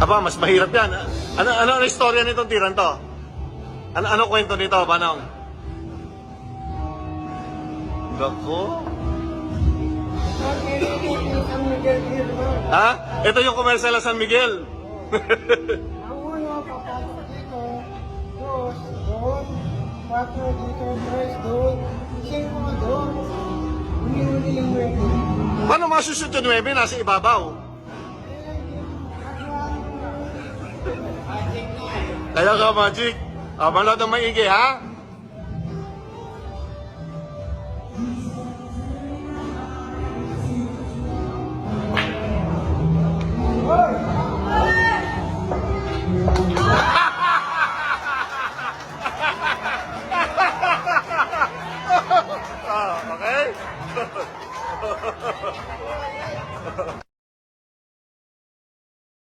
Aba, mas mahirap yan. Ano istorya nitong tiran to? Ano kwento nito, Manong? Gako. Ha? Ito yung komersyal sa San Miguel. Ang uno, papasok dito, dos, doon, 4 dito, 3 doon, 5 doon. Huli-huli yung wedding. Paano masushoot yung 9? Nasa ibabaw. Kaya ka, Magic. Manood ng maigi, ha? Okay?